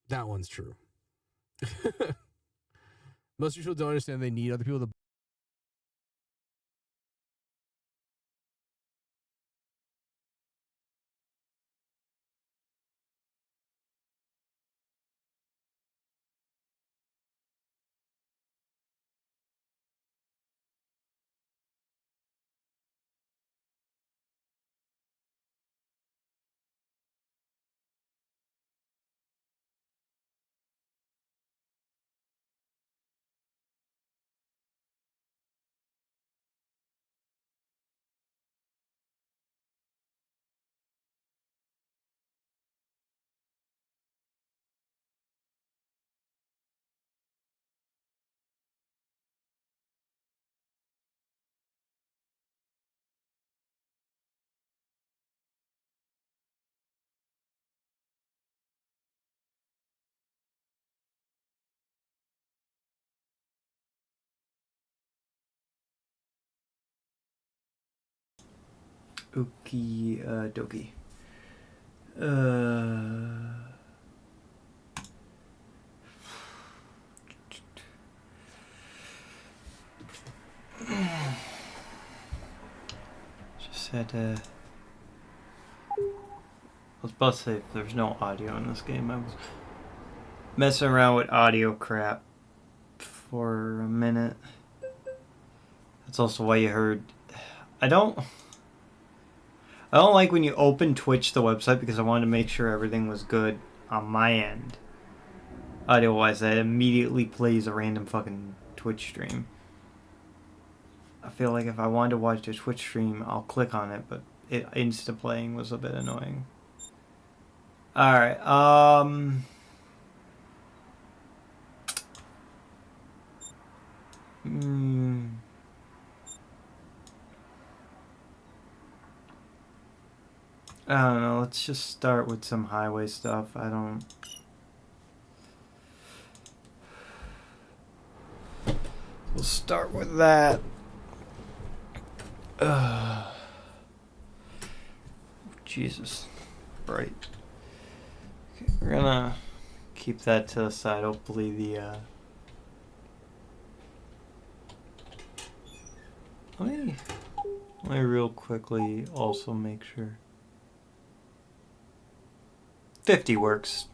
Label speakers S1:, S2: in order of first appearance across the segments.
S1: That one's true. Most people don't understand they need other people to.
S2: Okie dokie. Just had to. I was about to say if there's no audio in this game. I was messing around with audio crap for a minute. That's also why you heard. I don't like when you open Twitch, the website, because I wanted to make sure everything was good on my end. Audio-wise, that immediately plays a random fucking Twitch stream. I feel like if I wanted to watch a Twitch stream, I'll click on it, but it insta-playing was a bit annoying. Alright, I don't know, let's just start with some highway stuff. We'll start with that. Jesus. Right. Okay, we're gonna keep that to the side. Hopefully the, Let me real quickly also make sure. 50 works.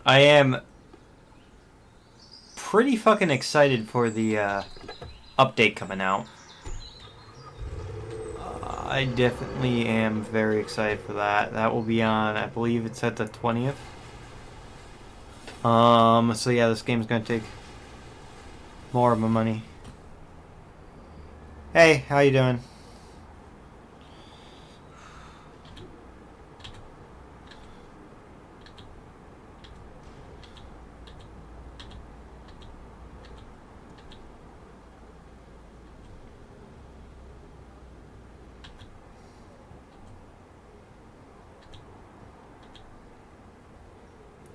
S2: I am pretty fucking excited for the update coming out. I definitely am very excited for that. That will be on, I believe it's at the 20th. So yeah, this game's gonna take more of my money. Hey, how you doing?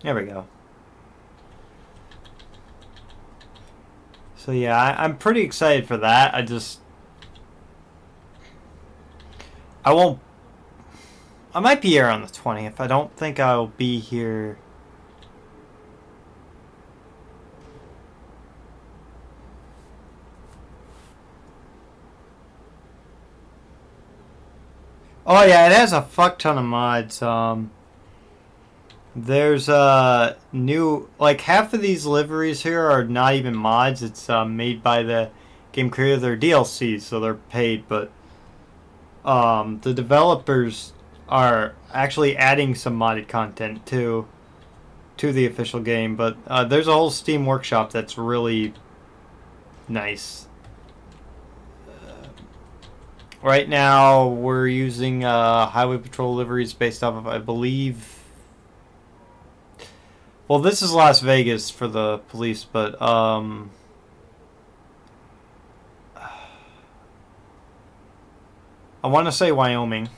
S2: There we go. So yeah, I'm pretty excited for that. I might be here on the 20th. I don't think I'll be here. Oh yeah, it has a fuck ton of mods. There's new, like half of these liveries here are not even mods. It's made by the game creator. They're DLCs, so they're paid, but the developers are actually adding some modded content to the official game. But there's a whole Steam workshop that's really nice. Right now, we're using Highway Patrol liveries based off of, I believe. Well, this is Las Vegas for the police, but I want to say Wyoming.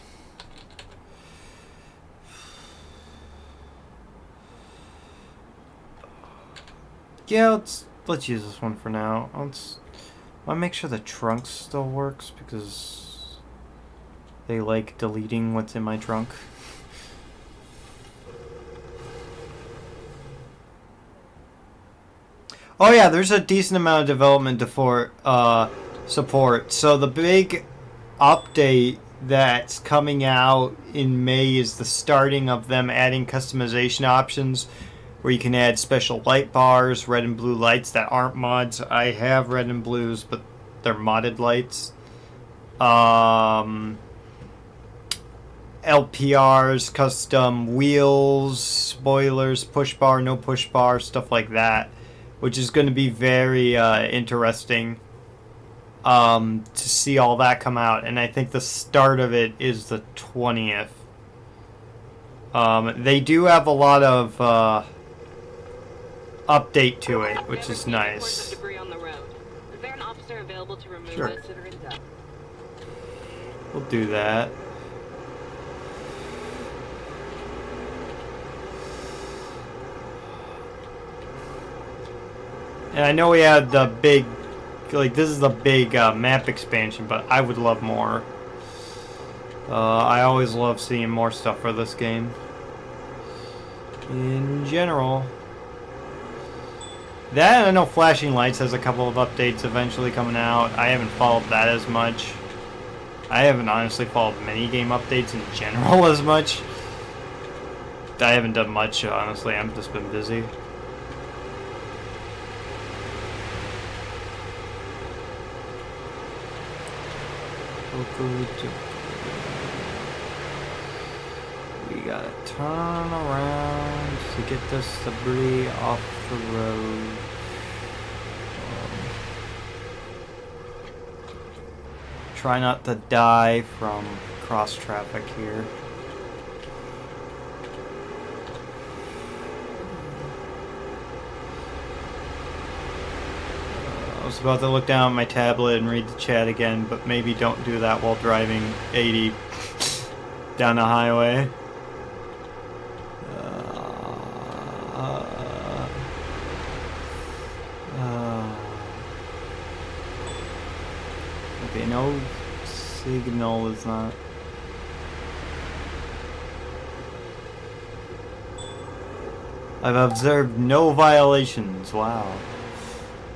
S2: Yeah, let's use this one for now. I'll make sure the trunk still works because they like deleting what's in my trunk. Oh yeah, there's a decent amount of development support. So the big update that's coming out in May is the starting of them adding customization options where you can add special light bars, red and blue lights that aren't mods. I have red and blues, but they're modded lights. LPRs, custom wheels, spoilers, push bar, no push bar, stuff like that, which is going to be very interesting to see all that come out. And I think the start of it is the 20th. They do have a lot of update to it, which is nice. Sure. We'll do that. And I know we had the big, like, this is the big map expansion, but I would love more. I always love seeing more stuff for this game. In general. That, I know Flashing Lights has a couple of updates eventually coming out. I haven't followed that as much. I haven't honestly followed many game updates in general as much. I haven't done much, honestly. I've just been busy. We gotta turn around to get this debris off the road. Try not to die from cross traffic here. I was about to look down at my tablet and read the chat again, but maybe don't do that while driving 80 down the highway. Okay, no signal is not. I've observed no violations. Wow.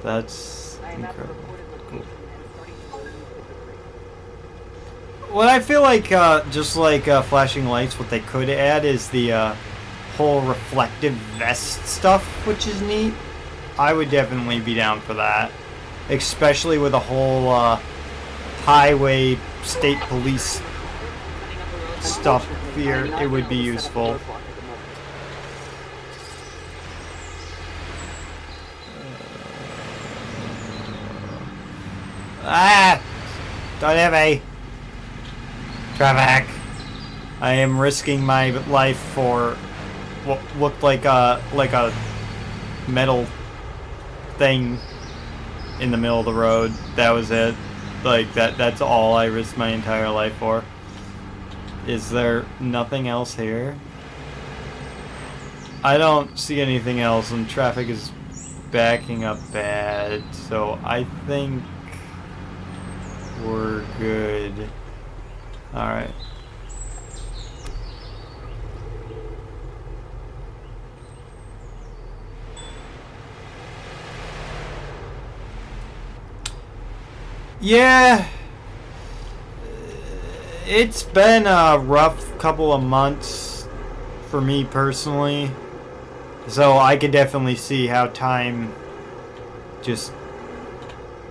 S2: That's incredible. Cool. What I feel like, just like Flashing Lights, what they could add is the whole reflective vest stuff, which is neat. I would definitely be down for that. Especially with the whole highway state police stuff here, it would be useful. Don't hit me! Traffic! I am risking my life for what looked like a metal thing in the middle of the road. That was it. Like, that's all I risked my entire life for. Is there nothing else here? I don't see anything else, and traffic is backing up bad, so I think we're good. Alright. Yeah, it's been a rough couple of months for me personally, so I can definitely see how time just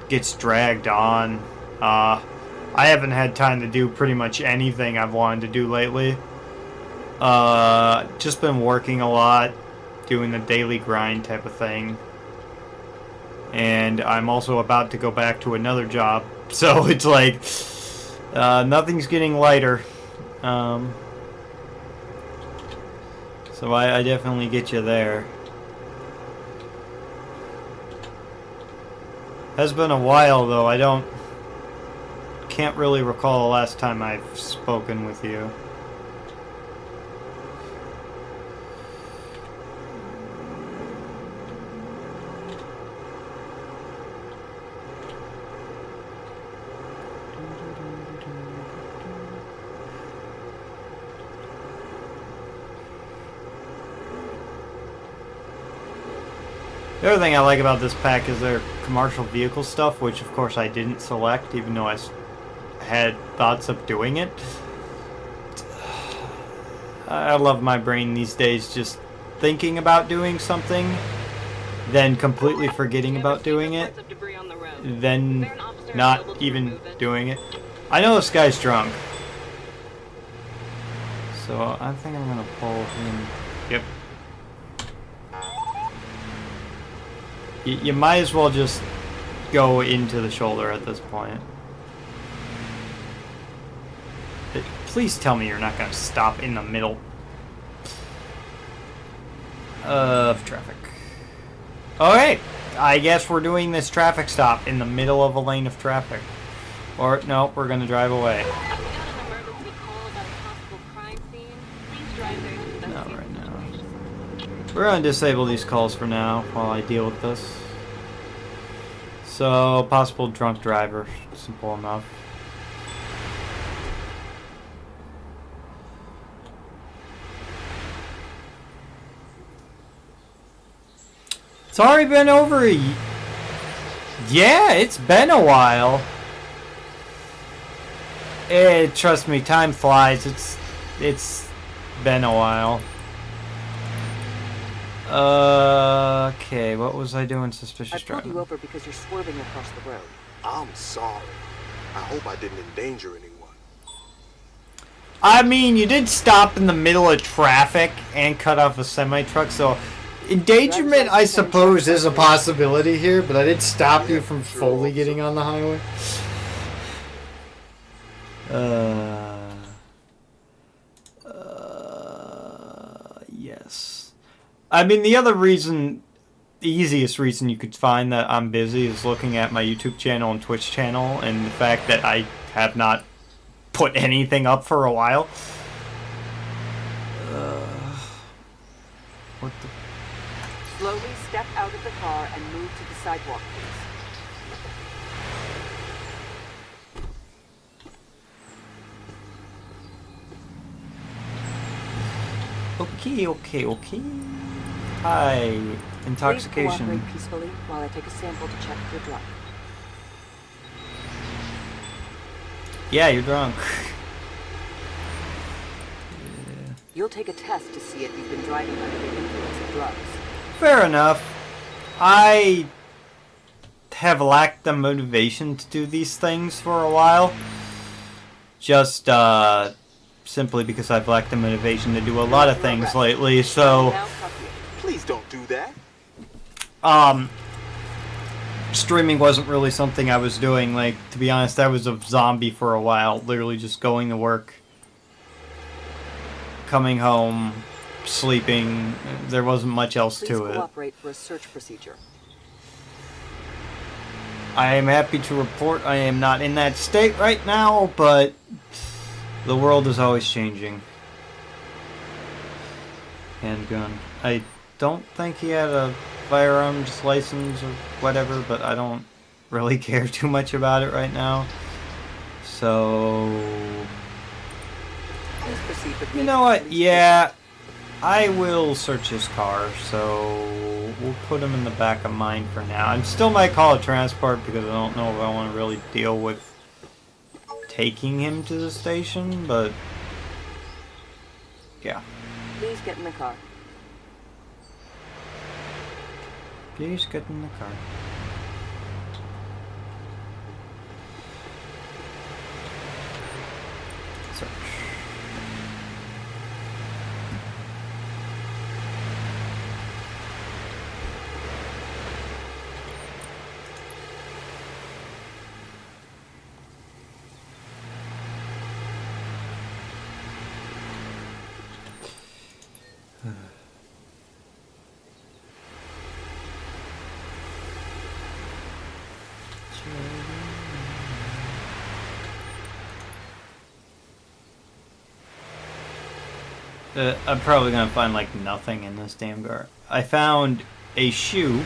S2: gets dragged on. I haven't had time to do pretty much anything I've wanted to do lately. Just been working a lot, doing the daily grind type of thing. And I'm also about to go back to another job, so it's like nothing's getting lighter. So I definitely get you there. Has been a while though. I don't can't really recall the last time I've spoken with you. The other thing I like about this pack is their commercial vehicle stuff, which of course I didn't select, even though I had thoughts of doing it. I love my brain these days just thinking about doing something, then completely forgetting about doing it, then not even doing it. I know this guy's drunk, so I think I'm gonna pull him. Yep. You might as well just go into the shoulder at this point. Please tell me you're not going to stop in the middle of traffic. Okay, I guess we're doing this traffic stop in the middle of a lane of traffic. Or, no, we're going to drive away. Not right now. We're going to disable these calls for now while I deal with this. So, possible drunk driver. Simple enough. It's already been over yeah, it's been a while. Trust me, time flies. It's been a while. Okay, what was I doing suspicious driving?
S3: I pulled you over because you're swerving across the road.
S4: I'm sorry. I hope I didn't endanger anyone.
S2: I mean, you did stop in the middle of traffic and cut off a semi-truck, so endangerment, I suppose, is a possibility here, but I did stop you from fully getting on the highway. Yes. I mean, the other reason, the easiest reason you could find that I'm busy is looking at my YouTube channel and Twitch channel, and the fact that I have not put anything up for a while. What the...
S3: Slowly step out of the car and move to the sidewalk, please.
S2: Okay. Hi, intoxication.
S3: Please cooperate peacefully while I take a sample to check if you're drunk.
S2: Yeah, you're drunk.
S3: Yeah. You'll take a test to see if you've been driving under the influence of drugs.
S2: Fair enough. I have lacked the motivation to do these things for a while. Just, simply because I've lacked the motivation to do a lot of things lately, so...
S4: Please don't do that.
S2: Streaming wasn't really something I was doing. Like, to be honest, I was a zombie for a while. Literally just going to work, coming home, sleeping. There wasn't much else to it.
S3: Cooperate for a search procedure.
S2: I am happy to report I am not in that state right now, but the world is always changing. Handgun. I don't think he had a firearms license or whatever, but I don't really care too much about it right now. So...
S3: Please proceed with
S2: you know what? Yeah, I will search his car, so we'll put him in the back of mine for now. I still might call it transport because I don't know if I want to really deal with taking him to the station, but yeah.
S3: Please get in the car.
S2: Please get in the car. Search. I'm probably gonna find like nothing in this damn gar. I found a shoe.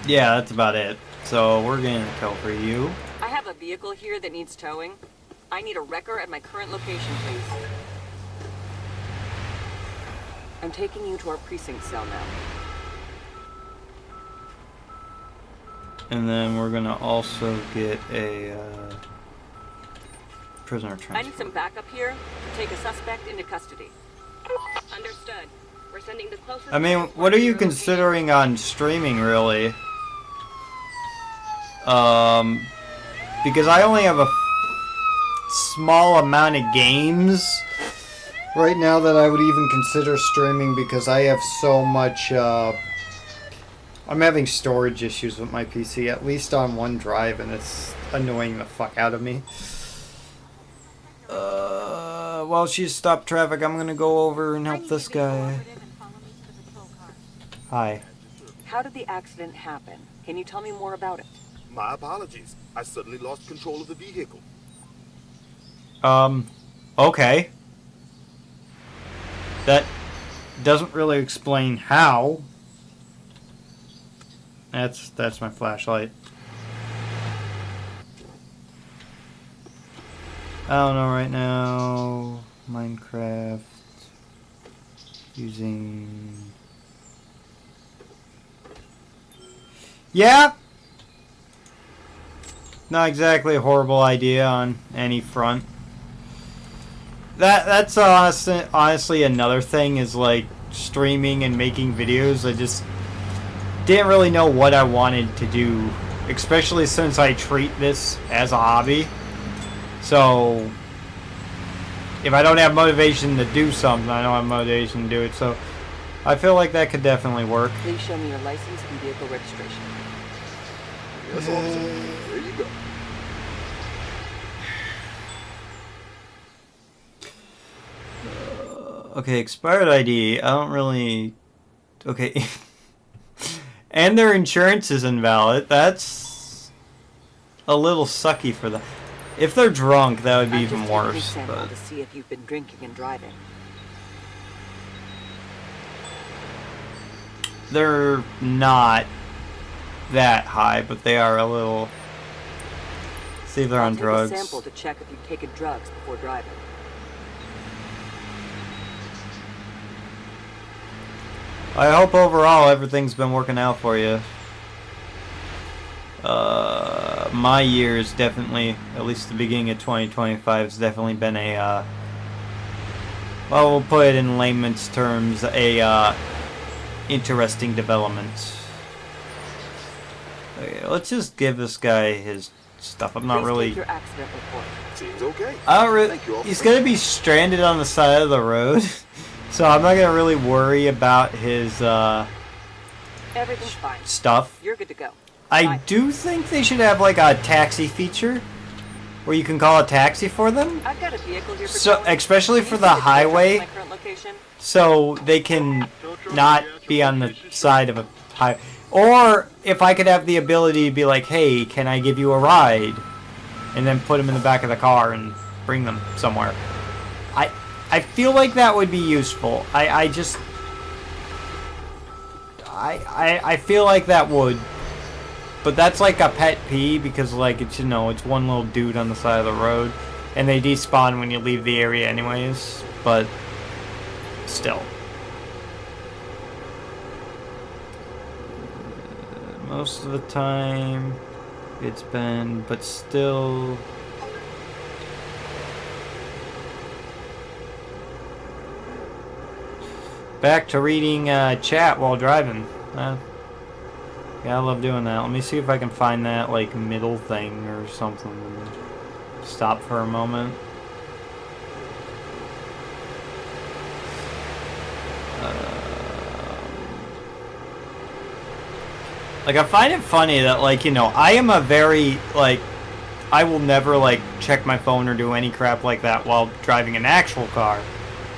S2: Yeah, that's about it. So we're gonna tow for you.
S3: I have a vehicle here that needs towing. I need a wrecker at my current location, please. I'm taking you to our precinct cell now.
S2: And then we're gonna also get a prisoner
S3: I need
S2: transfer.
S3: some backup here to take a suspect into custody. Understood. We're sending the closest...
S2: I mean, what are you considering on streaming, really? Because I only have a small amount of games right now that I would even consider streaming because I have so much, I'm having storage issues with my PC, at least on one drive, and it's annoying the fuck out of me. While she's stopped traffic, I'm gonna go over and help this guy. Hi.
S3: How did the accident happen? Can you tell me more about it?
S4: My apologies. I suddenly lost control of the vehicle.
S2: Okay. That doesn't really explain how. That's my flashlight. I don't know right now. Minecraft. Using... Yeah! Not exactly a horrible idea on any front. That's honestly another thing is like streaming and making videos. I just didn't really know what I wanted to do, especially since I treat this as a hobby. So if I don't have motivation to do something, I don't have motivation to do it. So I feel like that could definitely work.
S3: Please show me your license and vehicle registration.
S4: Yes, officer. There you go.
S2: Okay, expired ID. I don't really... Okay. And their insurance is invalid. That's a little sucky for them. If they're drunk, that would be even
S3: I'm just taking a
S2: worse.
S3: sample
S2: But
S3: to see if you've been drinking and driving.
S2: they're not that high, but they are a little... See if they're
S3: I'll
S2: on
S3: take
S2: drugs.
S3: a sample to check if you've taken drugs before driving.
S2: I hope overall everything's been working out for you. My year is definitely, at least the beginning of 2025, has definitely been a, well, we'll put it in layman's terms, a, interesting development. Okay, let's just give this guy his stuff. I'm not
S3: Please
S2: really...
S3: take your accident report.
S4: Seems okay.
S2: I don't really...
S4: Thank you, officer.
S2: He's gonna be stranded on the side of the road, so I'm not gonna really worry about his,
S3: Everything's fine.
S2: stuff.
S3: You're good to go.
S2: I
S3: Bye.
S2: do think they should have like a taxi feature where you can call a taxi for them,
S3: I've got a vehicle here for
S2: so
S3: towing.
S2: especially
S3: Can
S2: for
S3: you
S2: the
S3: send it to
S2: highway,
S3: my current location?
S2: so they can not be on the side of a highway. Or if I could have the ability to be like, hey, can I give you a ride, and then put them in the back of the car and bring them somewhere. I feel like that would be useful. I feel like that would. But that's like a pet peeve because like it's, you know, it's one little dude on the side of the road and they despawn when you leave the area anyways, but still. Most of the time it's been, but still. Back to reading chat while driving. Yeah, I love doing that. Let me see if I can find that like middle thing or something. Stop for a moment. Like I find it funny that like, you know, I am a very like, I will never like check my phone or do any crap like that while driving an actual car.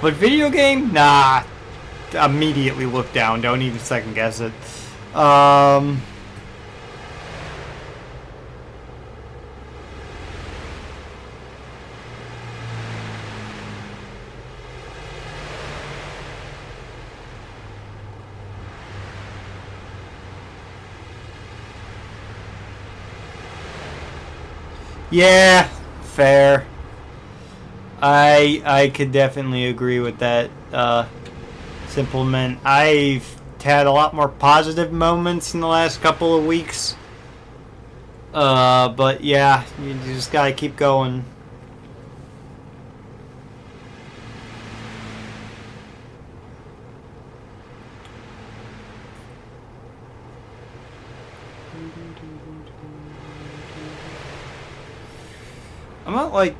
S2: But video game, nah. Immediately look down. Don't even second guess it. Yeah, fair. I could definitely agree with that. Simplement, I've had a lot more positive moments in the last couple of weeks. But yeah, you just gotta keep going. I'm not like...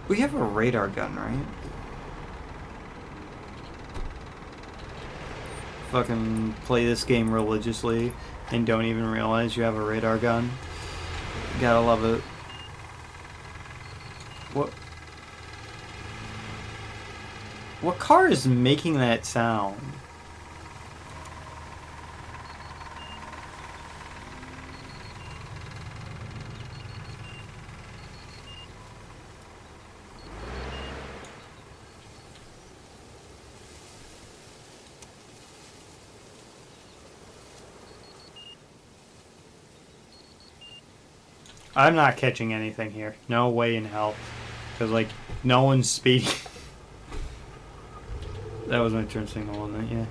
S2: We have a radar gun, right? Fucking play this game religiously and don't even realize you have a radar gun. Gotta love it. What car is making that sound? I'm not catching anything here. No way in hell. Because, like, no one's speeding. That was my turn signal, wasn't it? Yeah.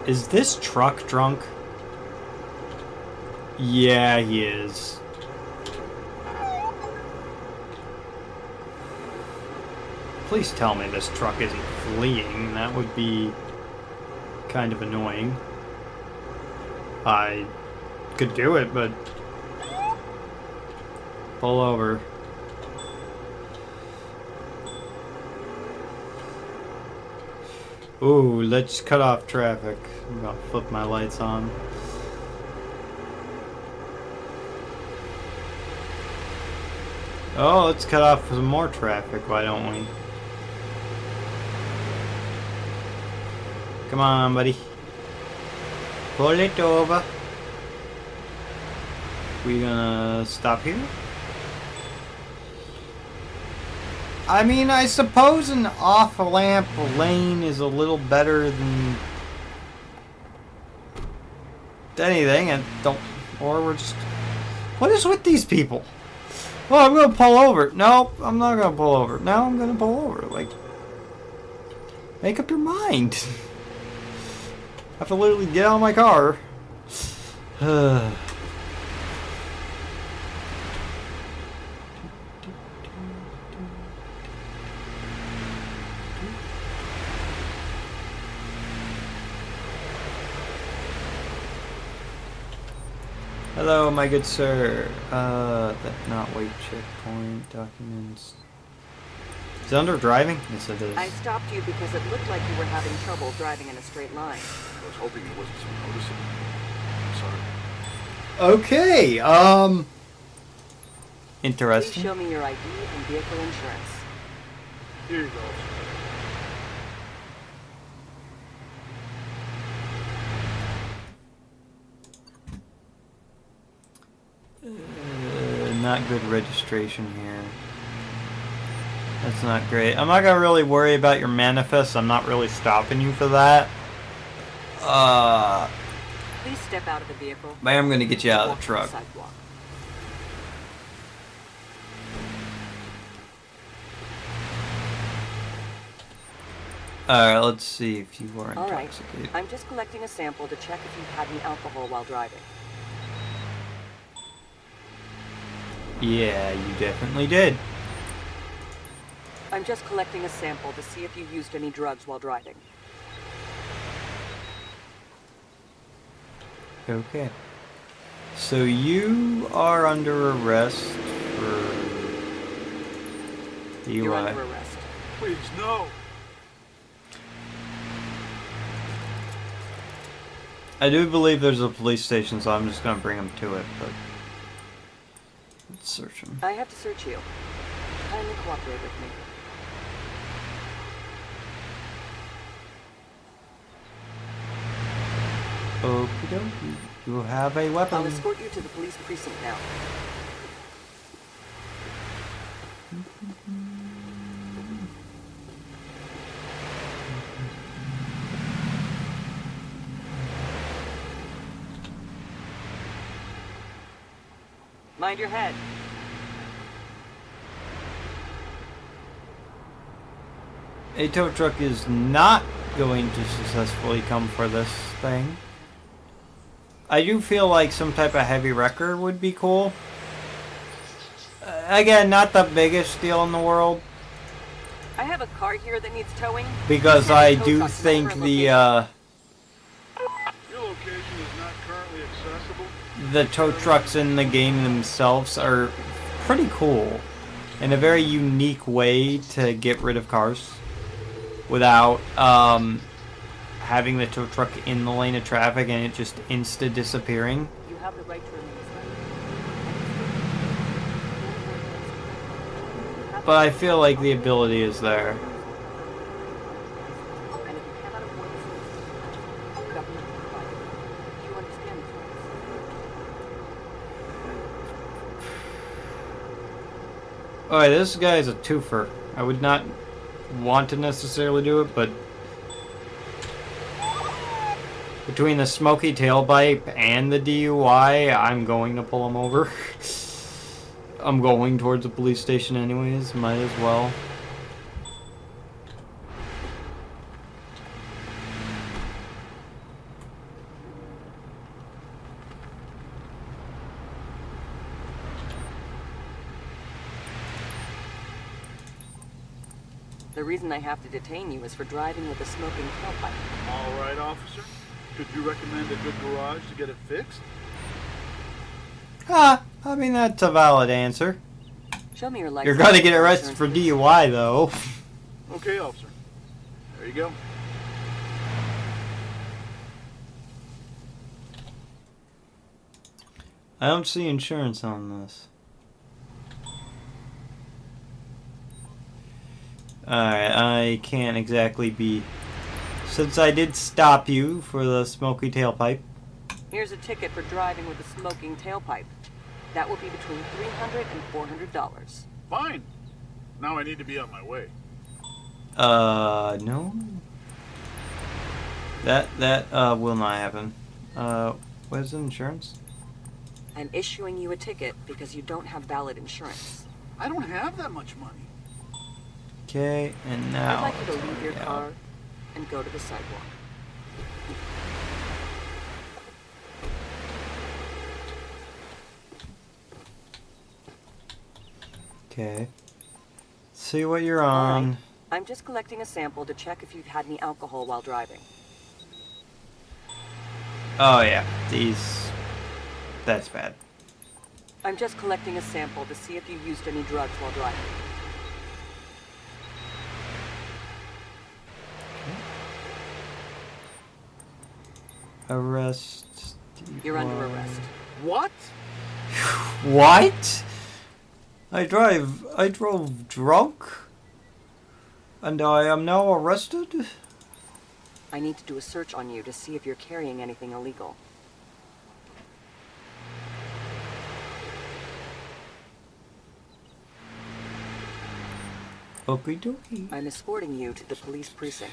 S2: Is this truck drunk? Yeah, he is. Please tell me this truck isn't fleeing. That would be kind of annoying. I could do it, but... Pull over. Ooh, let's cut off traffic. I'm gonna flip my lights on. Oh, let's cut off some more traffic, why don't we? Come on, buddy. Pull it over. We gonna stop here? I mean, I suppose an off-lamp lane is a little better than anything, and don't... Or we're just... What is with these people? Oh, I'm gonna pull over. No, I'm not gonna pull over. Now I'm gonna pull over. Like, make up your mind. I have to literally get out of my car. Hello, my good sir. That not wait checkpoint documents. Is it under driving? Yes, it is.
S3: I stopped you because it looked like you were having trouble driving in a straight line.
S4: I was hoping it wasn't so noticeable. I'm sorry.
S2: Okay,
S3: Please
S2: interesting.
S3: show me your ID and vehicle insurance.
S4: Here you go.
S2: Not good registration here. That's not great. I'm not gonna really worry about your manifest. I'm not really stopping you for that.
S3: Please step out of the vehicle.
S2: But I'm gonna get you out of
S3: Walk
S2: the
S3: to
S2: truck.
S3: sidewalk.
S2: Alright, let's see if you are
S3: All right.
S2: intoxicated.
S3: I'm just collecting a sample to check if you've had any alcohol while driving.
S2: Yeah, you definitely did.
S3: I'm just collecting a sample to see if you used any drugs while driving.
S2: Okay. So you are under arrest for
S3: You're
S2: DUI.
S3: under arrest.
S4: Please, no.
S2: I do believe there's a police station, so I'm just gonna bring him to it, but let's search him.
S3: I have to search you. Kindly cooperate with me.
S2: Okie dokie. You have a weapon.
S3: I'll escort you to the police precinct now. Mind your head.
S2: A tow truck is not going to successfully come for this thing. I do feel like some type of heavy wrecker would be cool. Again, not the biggest deal in the world.
S3: I have a car here that needs towing.
S2: Because
S3: Send a
S2: I
S3: tow
S2: do
S3: truck to my
S2: think
S3: current
S2: the,
S3: location.
S5: Your location is not currently accessible.
S2: the tow trucks in the game themselves are pretty cool. In a very unique way to get rid of cars. Without, having the tow truck in the lane of traffic and it just insta-disappearing.
S3: You have the right to remain silent.
S2: But I feel like the ability is there.
S3: And if you cannot avoid this, government will provide it. Do you understand this, Rex?
S2: Alright, this guy is a twofer. I would not want to necessarily do it, but between the smoky tailpipe and the DUI, I'm going to pull him over. I'm going towards the police station anyways, might as well.
S3: The reason I have to detain you is for driving with a smoking tailpipe.
S5: All right, officer. Could you recommend a good garage to get it fixed?
S2: Ah, I mean that's a valid answer.
S3: Show me your license.
S2: You're gonna get arrested for DUI though.
S5: Okay, officer. There you go.
S2: I don't see insurance on this. Alright, I can't exactly be... Since I did stop you for the smoky tailpipe.
S3: Here's a ticket for driving with a smoking tailpipe. That will be between $300 and $400.
S5: Fine. Now I need to be on my way.
S2: No. That will not happen. Where's the insurance?
S3: I'm issuing you a ticket because you don't have valid insurance.
S5: I don't have that much money.
S2: Okay, and now...
S3: I'd like you to
S2: it's
S3: leave your
S2: going out.
S3: car and go to the sidewalk.
S2: Okay. See what you're
S3: All
S2: on.
S3: right. I'm just collecting a sample to check if you've had any alcohol while driving.
S2: Oh yeah, these... That's bad.
S3: I'm just collecting a sample to see if you used any drugs while driving.
S2: Arrest...
S3: You're under
S2: DUI.
S3: arrest.
S5: What?
S2: What? I drove drunk? And I am now arrested?
S3: I need to do a search on you to see if you're carrying anything illegal.
S2: Okie dokie.
S3: I'm escorting you to the police precinct.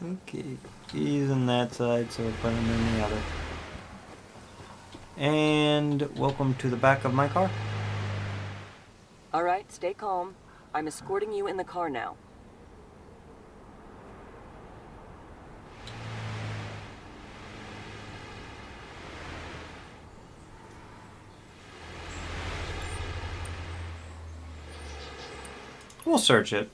S2: Okay. He's on that side, so we'll put him in the other. And welcome to the back of my car.
S3: All right, stay calm. I'm escorting you in the car now.
S2: We'll search it.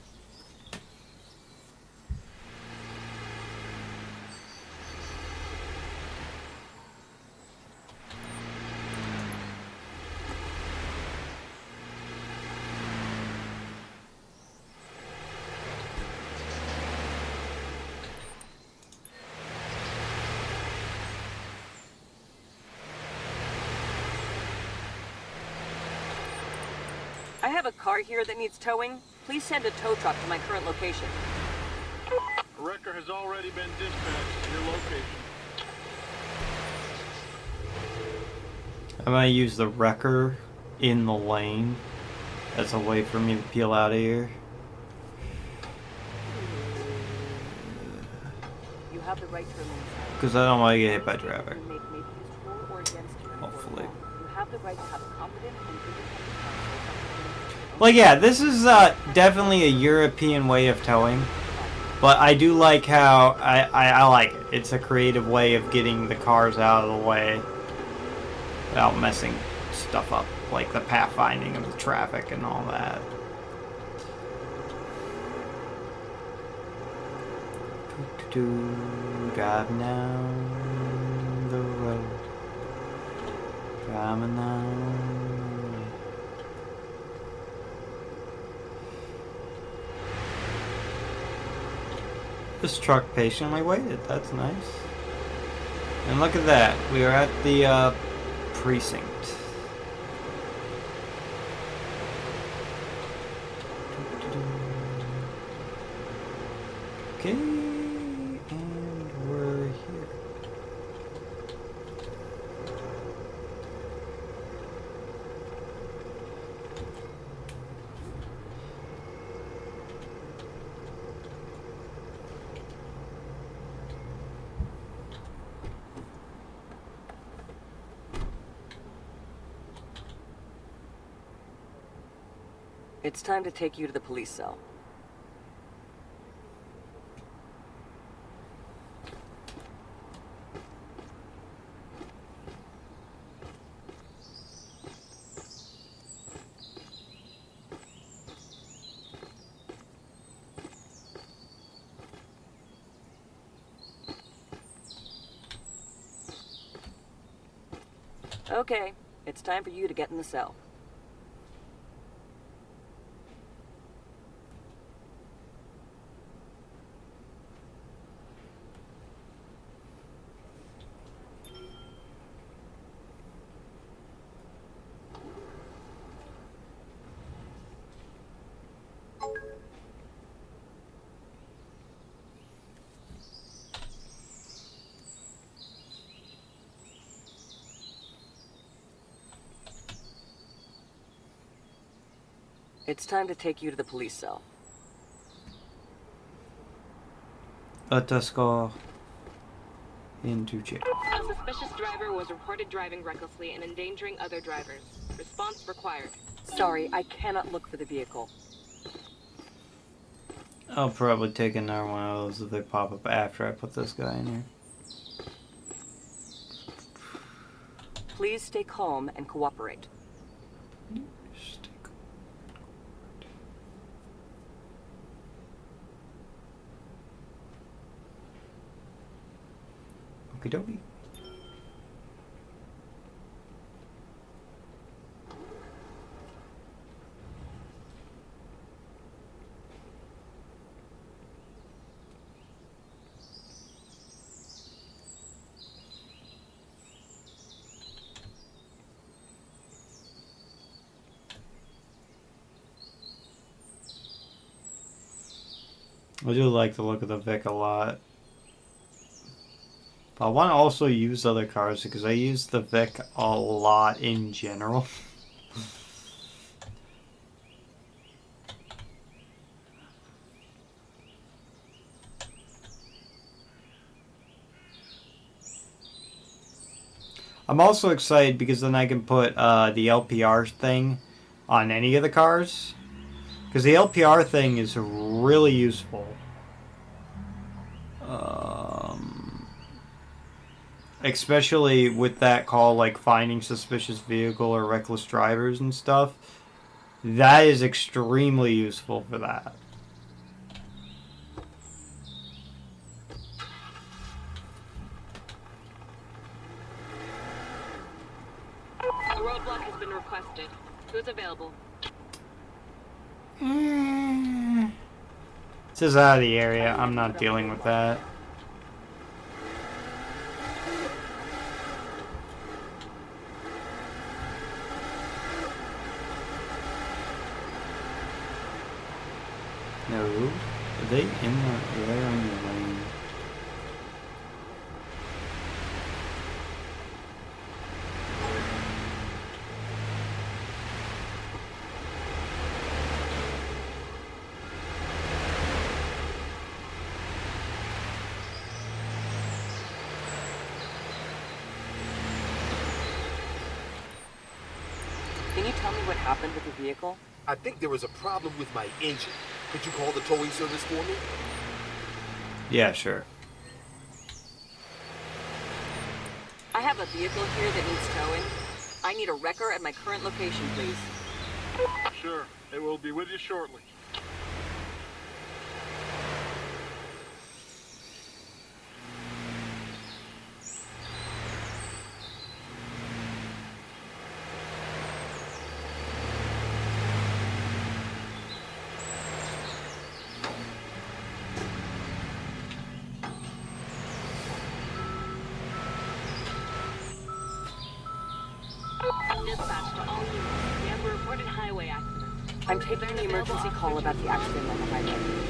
S3: I have a car here that needs towing. Please send a tow truck to my current location.
S5: A wrecker has already been dispatched to your location.
S2: I'm gonna use the wrecker in the lane as a way for me to peel out of here.
S3: You have the right to remain silent.
S2: Because I don't want to get hit by traffic.
S3: May be used for or against you in court of
S2: Hopefully.
S3: law. have the right to have a competent and independent counsel.
S2: Like, yeah, this is definitely a European way of towing. But I do like how, I like it. It's a creative way of getting the cars out of the way without messing stuff up, like the pathfinding of the traffic and all that. Driving down the road. Driving down. This truck patiently waited. That's nice. And look at that. We are at the precinct. Okay, and we're here.
S3: It's time to take you to the police cell. Okay, it's time for you to get in the cell. It's time to take you to the police cell.
S2: Let us go into jail.
S6: A suspicious driver was reported driving recklessly and endangering other drivers. Response required.
S3: Sorry, I cannot look for the vehicle.
S2: I'll probably take another one of those if they pop up after I put this guy in here.
S3: Please stay calm and cooperate.
S2: Okie dokie. I do like the look of the Vic a lot. I want to also use other cars because I use the Vic a lot in general. I'm also excited because then I can put the LPR thing on any of the cars. Because the LPR thing is really useful. Especially with that call, like finding suspicious vehicle or reckless drivers and stuff. That is extremely useful for that.
S6: A roadblock has been requested. Who's available?
S2: This is out of the area. I'm not dealing with that. No. Are they in the... They're in the lane.
S3: tell me what happened with your vehicle?
S4: I think there was a problem with my engine. Could you call the towing service for me?
S2: Yeah, sure.
S3: I have a vehicle here that needs towing. I need a wrecker at my current location, please.
S5: Sure. It will be with you shortly.
S6: Dispatch to all units. We have a reported highway accident.
S3: I'm taking the emergency call about the accident on the highway.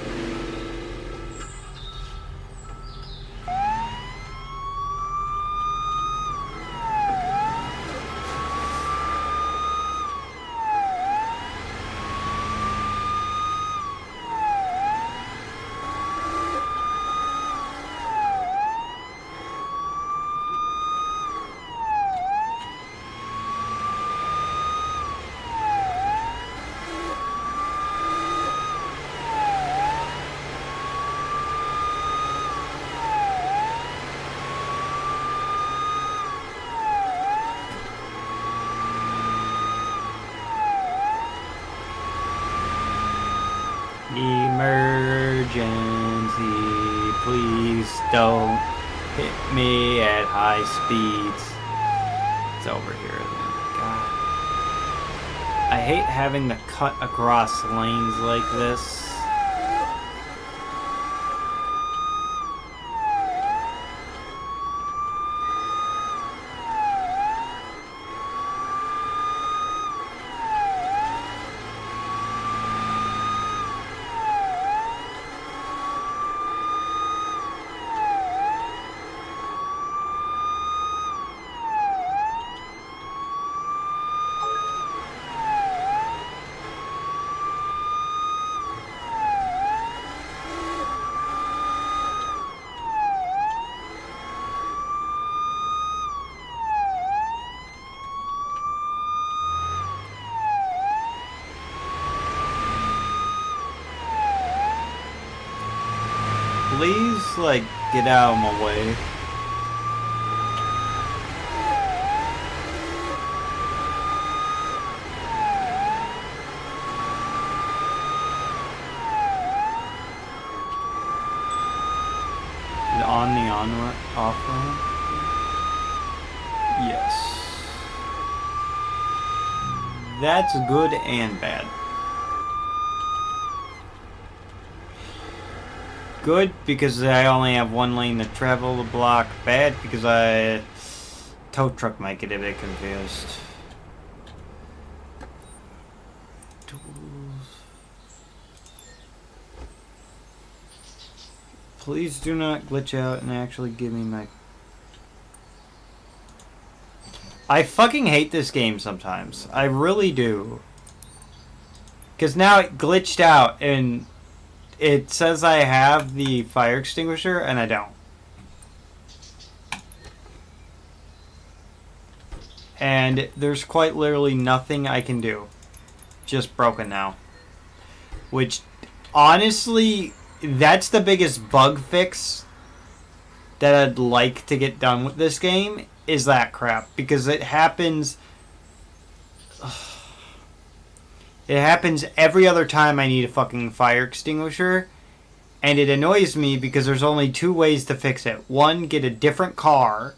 S2: Emergency, please don't hit me at high speeds. It's over here then. God. I hate having to cut across lanes like this. Please, like, get out of my way. Is it on the off ramp? Yes. That's good and bad. Good because I only have one lane to travel the block. Bad because tow truck might get a bit confused. Tools. Please do not glitch out and actually give me my... I fucking hate this game sometimes. I really do. Because now it glitched out and it says I have the fire extinguisher and I don't. And there's quite literally nothing I can do. Just broken now. Which, honestly, that's the biggest bug fix that I'd like to get done with this game, is that crap. Because it happens... It happens every other time I need a fucking fire extinguisher. And it annoys me because there's only two ways to fix it. One, get a different car.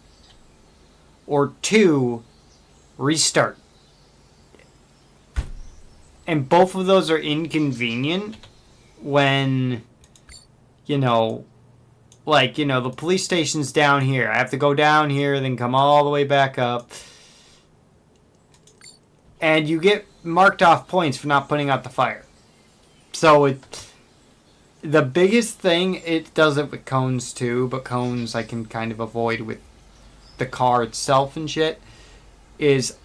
S2: Or two, restart. And both of those are inconvenient when, you know, like, you know, the police station's down here. I have to go down here, then come all the way back up. And you get marked off points for not putting out the fire. So the biggest thing, it does it with cones too, but cones I can kind of avoid with the car itself and shit, is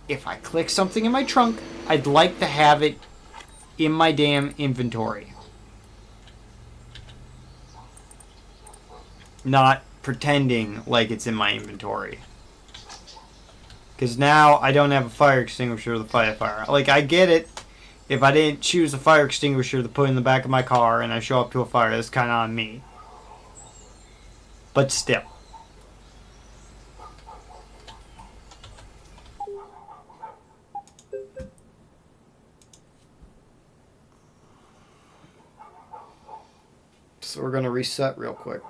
S2: if I click something in my trunk, I'd like to have it in my damn inventory. Not pretending like it's in my inventory. Because now I don't have a fire extinguisher to fight a fire. Like, I get it. If I didn't choose a fire extinguisher to put in the back of my car and I show up to a fire, that's kind of on me. But still. So we're going to reset real quick.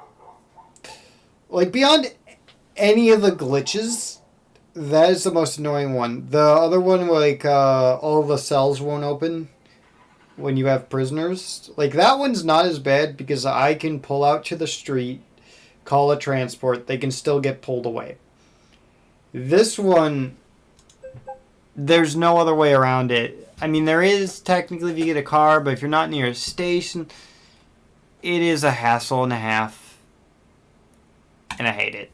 S2: Like, beyond any of the glitches, that is the most annoying one. The other one, like, all the cells won't open when you have prisoners. Like, that one's not as bad because I can pull out to the street, call a transport, they can still get pulled away. This one, there's no other way around it. I mean, there is technically if you get a car, but if you're not near a station, it is a hassle and a half. And I hate it.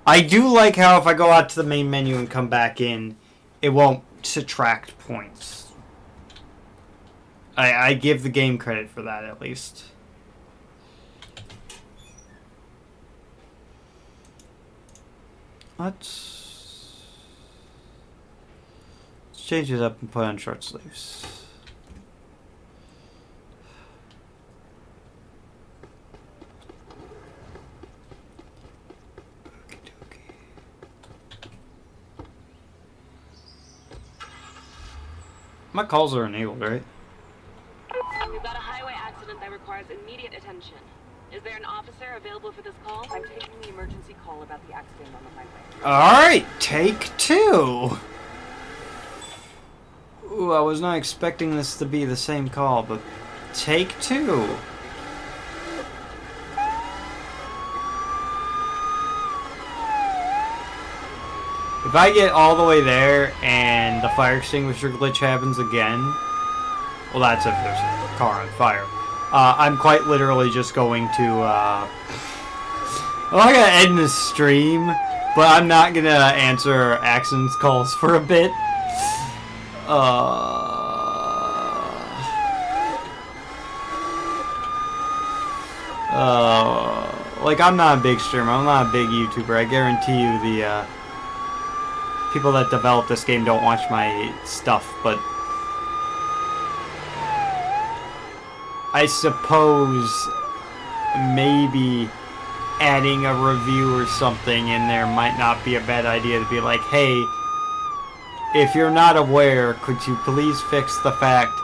S2: I do like how if I go out to the main menu and come back in, it won't subtract points. I give the game credit for that, at least. Let's change it up and put on short sleeves. My calls are enabled, right?
S6: We've got a highway accident that requires immediate attention. Is there an officer available for this call?
S3: I'm taking the emergency call about the accident on the highway.
S2: Alright, take two. Ooh, I was not expecting this to be the same call, but take two. If I get all the way there and the fire extinguisher glitch happens again, well, that's if there's a car on fire. I'm quite literally just going to, I'm not gonna end the stream, but I'm not gonna answer accidents calls for a bit. Like, I'm not a big streamer, I'm not a big YouTuber, I guarantee you the, people that develop this game don't watch my stuff, but I suppose maybe adding a review or something in there might not be a bad idea to be like, hey, if you're not aware, could you please fix the fact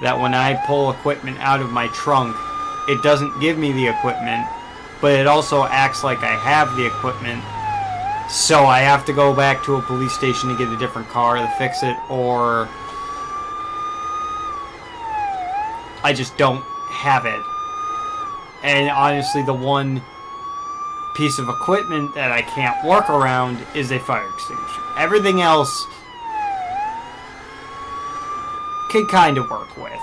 S2: that when I pull equipment out of my trunk, it doesn't give me the equipment, but it also acts like I have the equipment. So I have to go back to a police station to get a different car to fix it, or I just don't have it. And honestly, the one piece of equipment that I can't work around is a fire extinguisher. Everything else can kind of work with.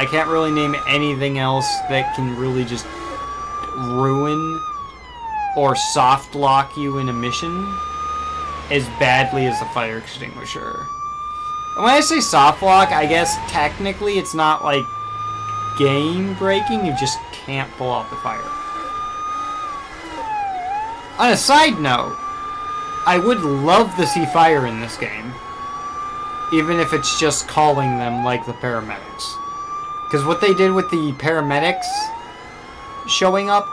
S2: I can't really name anything else that can really just ruin or soft lock you in a mission as badly as a fire extinguisher. And when I say soft lock, I guess technically it's not like game breaking, you just can't pull out the fire. On a side note, I would love to see fire in this game, even if it's just calling them like the paramedics. Because what they did with the paramedics showing up,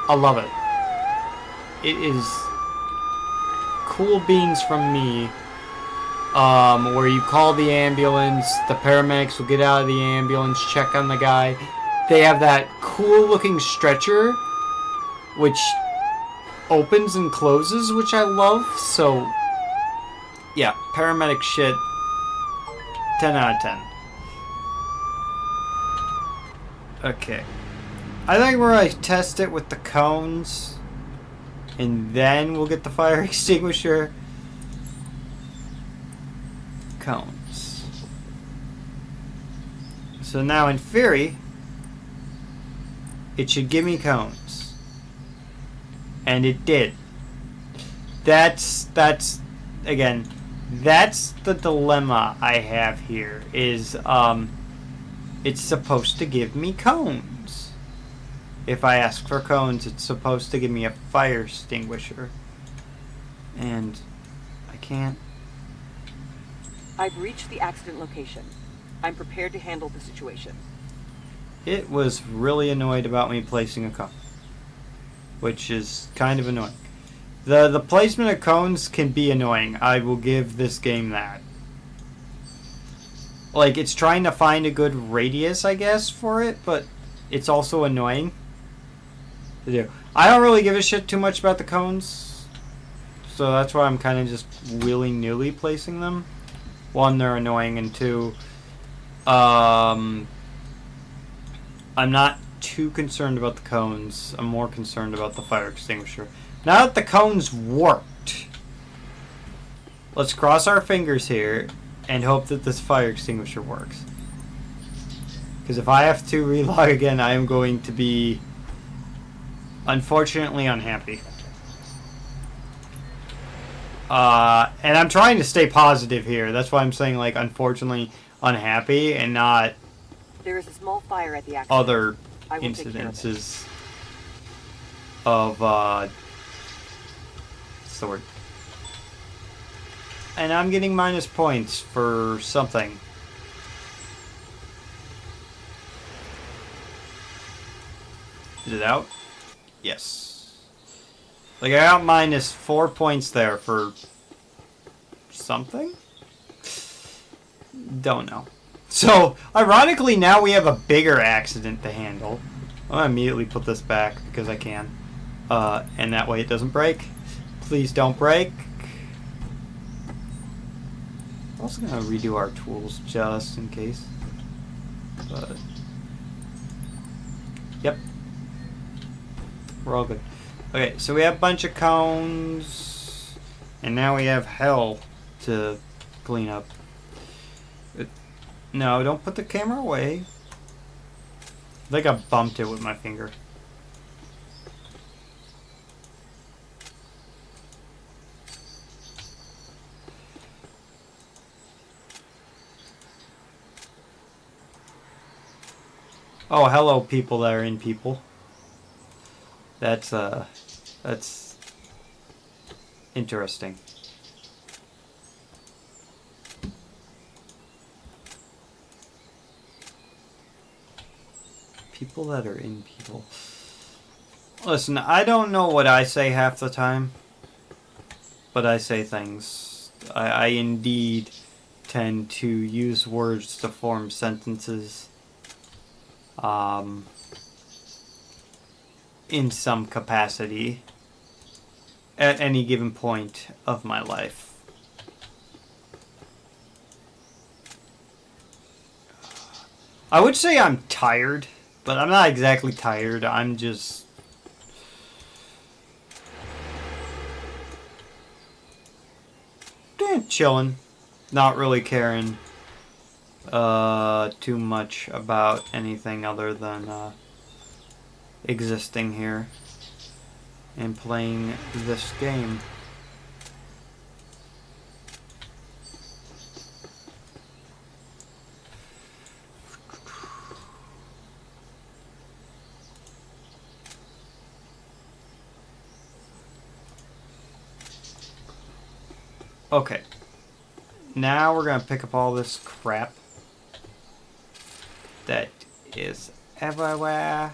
S2: I love it. It is cool beans from me. Where you call the ambulance, the paramedics will get out of the ambulance, check on the guy. They have that cool looking stretcher, which opens and closes, which I love. So, yeah, paramedic shit, 10 out of 10. Okay. I think we're going to test it with the cones, and then we'll get the fire extinguisher. Cones. So now in theory, it should give me cones. And it did. That's again, that's the dilemma I have here is, it's supposed to give me cones. If I ask for cones, it's supposed to give me a fire extinguisher. And I can't.
S3: I've reached the accident location. I'm prepared to handle the situation.
S2: It was really annoyed about me placing a cone, which is kind of annoying. The placement of cones can be annoying. I will give this game that. Like, it's trying to find a good radius, I guess, for it, but it's also annoying to do. I don't really give a shit too much about the cones, so that's why I'm kind of just willy-nilly placing them. One, they're annoying, and two, I'm not too concerned about the cones. I'm more concerned about the fire extinguisher. Now that the cones worked, let's cross our fingers here and hope that this fire extinguisher works. Because if I have to relog again, I am going to be unfortunately unhappy. And I'm trying to stay positive here. That's why I'm saying, like, unfortunately unhappy and not
S3: There is a small fire at the accident.
S2: other
S3: I will take care of it.
S2: incidences of, what's the word? And I'm getting minus points for something. Is it out? Yes. Like, I got minus 4 points there for something? Don't know. So, ironically, now we have a bigger accident to handle. I'll immediately put this back because I can. And that way it doesn't break. Please don't break. I'm also going to redo our tools just in case. But, yep. We're all good. Okay, so we have a bunch of cones. And now we have hell to clean up. No, don't put the camera away. I think I bumped it with my finger. Oh, hello, people that are in people. That's interesting. People that are in people. Listen, I don't know what I say half the time, but I say things. I indeed tend to use words to form sentences. In some capacity at any given point of my life. I would say I'm tired, but I'm not exactly tired. I'm just chilling, not really caring too much about anything other than existing here and playing this game. Okay, now we're gonna pick up all this crap that is everywhere.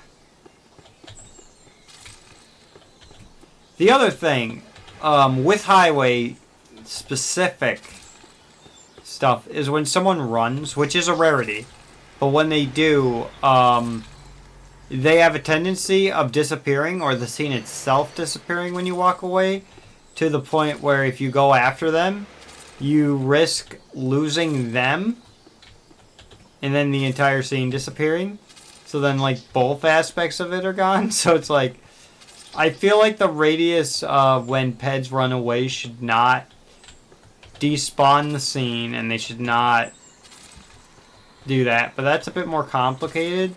S2: The other thing, with highway specific stuff, is when someone runs, which is a rarity, but when they do, they have a tendency of disappearing, or the scene itself disappearing when you walk away, to the point where if you go after them, you risk losing them, and then the entire scene disappearing. So then, like, both aspects of it are gone. So it's like, I feel like the radius of when Peds run away should not despawn the scene, and they should not do that. But that's a bit more complicated.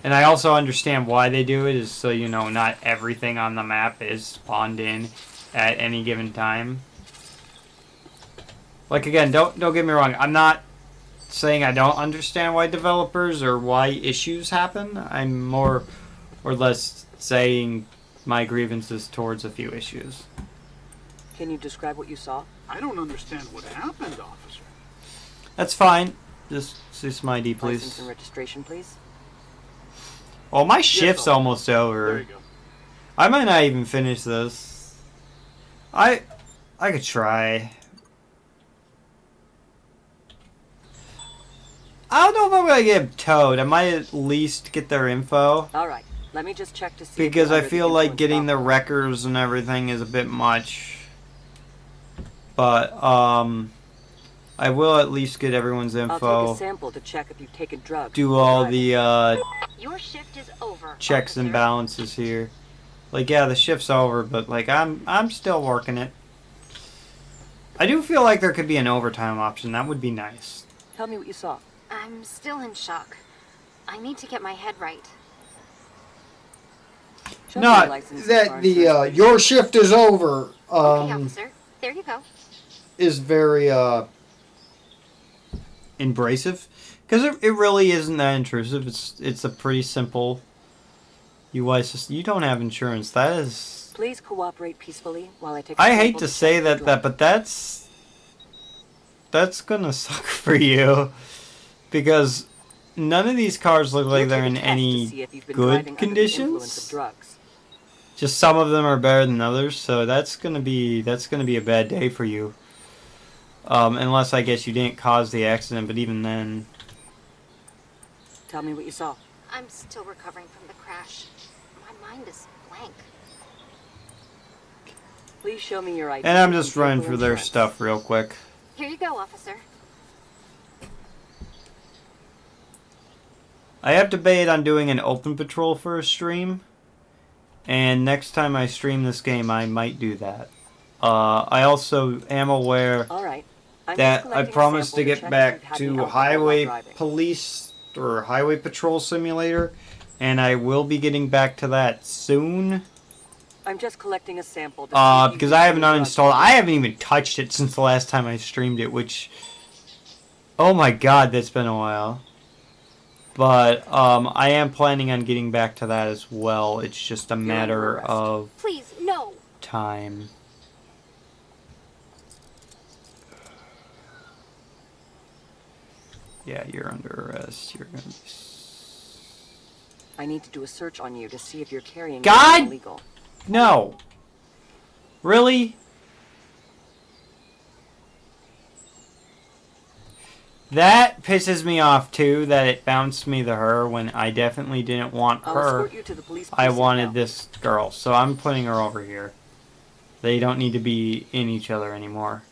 S2: And I also understand why they do it, is so, you know, not everything on the map is spawned in at any given time. Like, again, don't get me wrong, I'm not saying I don't understand why developers or why issues happen. I'm more or less saying my grievances towards a few issues.
S3: Can you describe what you saw?
S5: I don't understand what happened, officer.
S2: That's fine. Just my ID,
S3: License
S2: please.
S3: and registration, please.
S2: Well, my shift's
S5: officer.
S2: almost
S5: There
S2: over.
S5: you go.
S2: I might not even finish this. I could try. I don't know if I'm gonna get towed. I might at least get their info.
S3: All right. Let me just check to see. if
S2: Because
S3: you're
S2: I
S3: under the
S2: feel like
S3: influence
S2: getting
S3: of
S2: the
S3: alcohol.
S2: wreckers and everything is a bit much. But, I will at least get everyone's
S3: I'll take
S2: info.
S3: a sample to check if you've taken drugs.
S2: Do
S3: while
S2: all
S3: driving.
S2: the,
S6: Your shift is over.
S2: checks and
S6: officer.
S2: balances here. Like, yeah, the shift's over, but, like, I'm still working it. I do feel like there could be an overtime option. That would be nice.
S3: Tell me what you saw.
S7: I'm still in shock. I need to get my head right.
S3: Show me your
S8: Not
S3: license and
S8: that
S3: car
S8: the
S3: insurance, please.
S8: your shift is over.
S7: Okay, officer. There you go.
S8: Is very
S2: Embracive. Because it really isn't that intrusive. It's a pretty simple UI system. You don't have insurance. That is...
S3: Please cooperate peacefully while I take. A
S2: I
S3: sample
S2: hate to
S3: check
S2: say
S3: if you're
S2: that,
S3: drunk.
S2: but that's gonna suck for you. Because none of these cars look like
S3: You'll
S2: they're
S3: take a
S2: in
S3: test to
S2: any
S3: see if you've been
S2: good
S3: driving under the influence of
S2: conditions.
S3: drugs.
S2: Just some of them are better than others, so that's gonna be a bad day for you. Unless I guess you didn't cause the accident, but even then,
S3: Tell me what you saw.
S7: I'm still recovering from the crash. My mind is blank.
S3: Please show me your ID.
S2: and I'm just running
S3: vehicle
S2: through their
S3: insurance.
S2: stuff real quick.
S7: Here you go, officer.
S2: I have debated on doing an open patrol for a stream, and next time I stream this game, I might do that. I also am aware
S3: All right. I'm just
S2: that I
S3: collecting a
S2: promised to
S3: sample
S2: get
S3: check if
S2: back
S3: you've had
S2: to
S3: any alcohol
S2: Highway
S3: while driving.
S2: Police or Highway Patrol Simulator, and I will be getting back to that soon.
S3: I'm just collecting a sample. To see if you've
S2: Because I haven't
S3: taken drugs
S2: uninstalled.
S3: while
S2: I haven't even touched it since the last time I streamed it, which, oh my god, that's been a while. But I am planning on getting back to that as well. It's just a matter
S3: arrest.
S2: of
S7: Please, no.
S2: time. Yeah, you're under arrest. You're gonna be.
S3: I need to do a search on you to see if you're carrying
S2: God!
S3: anything illegal.
S2: No. Really? That pisses me off too. That it bounced me to her when I definitely didn't want
S3: I'll
S2: her.
S3: escort you to the police
S2: I
S3: precinct
S2: wanted
S3: now.
S2: this girl, so I'm putting her over here. They don't need to be in each other anymore.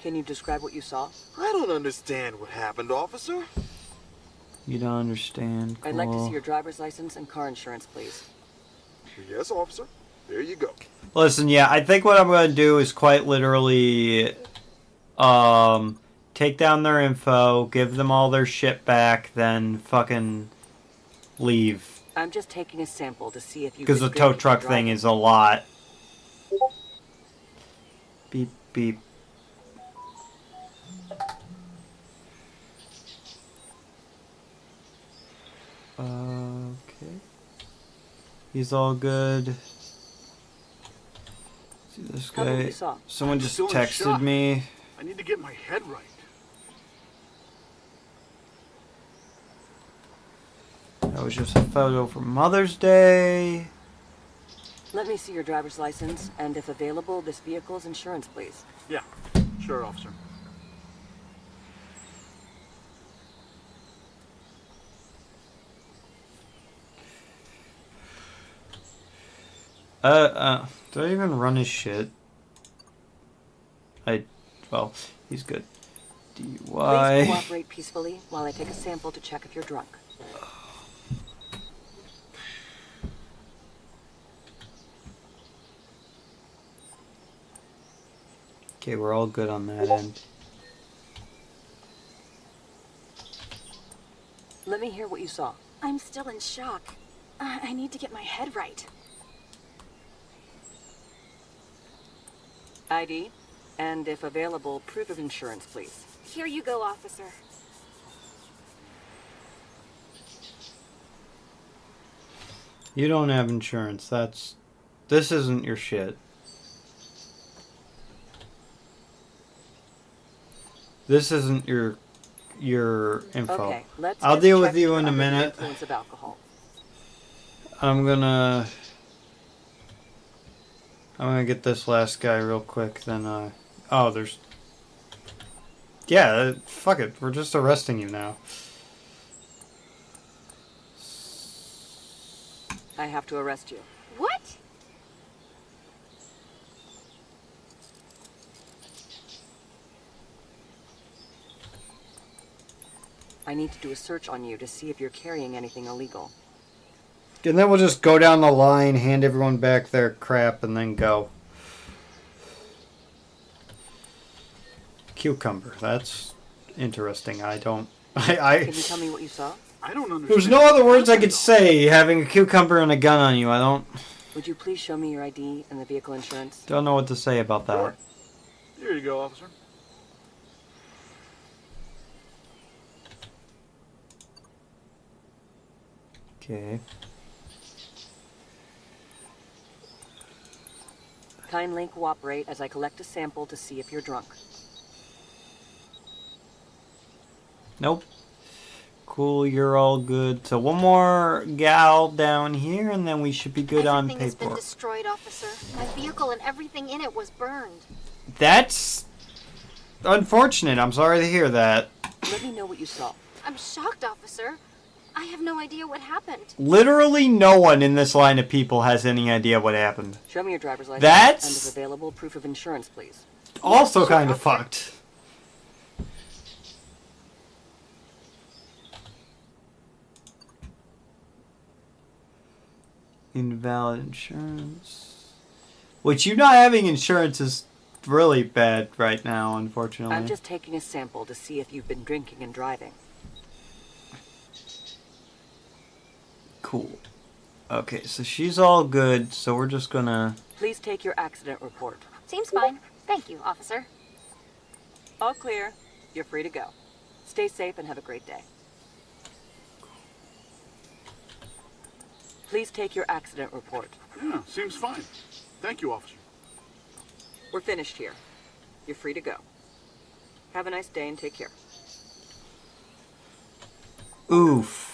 S3: Can you describe what you saw?
S4: I don't understand what happened, officer.
S2: You don't understand.
S3: I'd like to
S2: Cool.
S3: see your driver's license and car insurance, please.
S4: Yes, officer. There you go.
S2: Listen, yeah, I think what I'm going to do is quite literally take down their info, give them all their shit back, then fucking leave.
S3: I'm just taking a sample to see if you.
S2: Because the tow truck thing is a lot. Beep, beep. Okay. He's all good. See this
S3: Tell me what
S2: guy.
S3: you saw.
S2: Someone
S5: I'm
S2: just
S5: still in
S2: texted
S5: shock.
S2: me.
S5: I need to get my head right.
S2: That was just a photo from Mother's Day.
S3: Let me see your driver's license and, if available, this vehicle's insurance, please.
S5: Yeah, sure, officer.
S2: Did I even run his shit? Well, he's good.
S3: Please
S2: DUI.
S3: cooperate peacefully while I take a sample to check if you're drunk.
S2: Okay, we're all good on that end.
S3: Let me hear what you saw.
S7: I'm still in shock. I need to get my head right.
S3: ID, and if available, proof of insurance, please.
S7: Here you go, officer.
S2: You don't have insurance. This isn't your shit. This isn't your info.
S3: Okay, let's
S2: I'll
S3: just
S2: deal
S3: check
S2: with you
S3: for
S2: in a
S3: under the
S2: minute.
S3: influence of alcohol.
S2: I'm gonna get this last guy real quick. Then oh, there's. Yeah, fuck it. We're just arresting you now.
S3: I have to arrest you.
S7: What?
S3: I need to do a search on you to see if you're carrying anything illegal.
S2: And then we'll just go down the line, hand everyone back their crap, and then go. Cucumber. That's interesting.
S3: Can you tell me what you saw?
S5: I don't understand.
S2: There's no other words I could say having a cucumber and a gun on you. I don't
S3: Would you please show me your ID and the vehicle insurance?
S2: know what to say about that.
S5: Sure. Here you go, officer.
S2: Okay.
S3: Kindly cooperate as I collect a sample to see if you're drunk.
S2: Nope. Cool, you're all good. So one more gal down here, and then we should be good on
S7: Everything has been
S2: paperwork.
S7: destroyed, officer. My vehicle and everything in it was burned.
S2: That's unfortunate. I'm sorry to hear that.
S3: Let me know what you saw.
S7: I'm shocked, officer. I have no idea what happened.
S2: Literally no one in this line of people has any idea what happened.
S3: Show me your driver's license
S2: That's-
S3: and if available proof of insurance, please.
S2: Also
S7: Sure,
S2: kind of
S7: officer.
S2: fucked. Invalid insurance. Which you not having insurance is really bad right now, unfortunately.
S3: I'm just taking a sample to see if you've been drinking and driving.
S2: Cool. Okay, so she's all good, so we're just gonna...
S3: Please take your accident report.
S7: Seems fine. Thank you, officer.
S3: All clear. You're free to go. Stay safe and have a great day. Please take your accident report.
S5: Yeah, seems fine. Thank you, officer.
S3: We're finished here. You're free to go. Have a nice day and take care.
S2: Oof.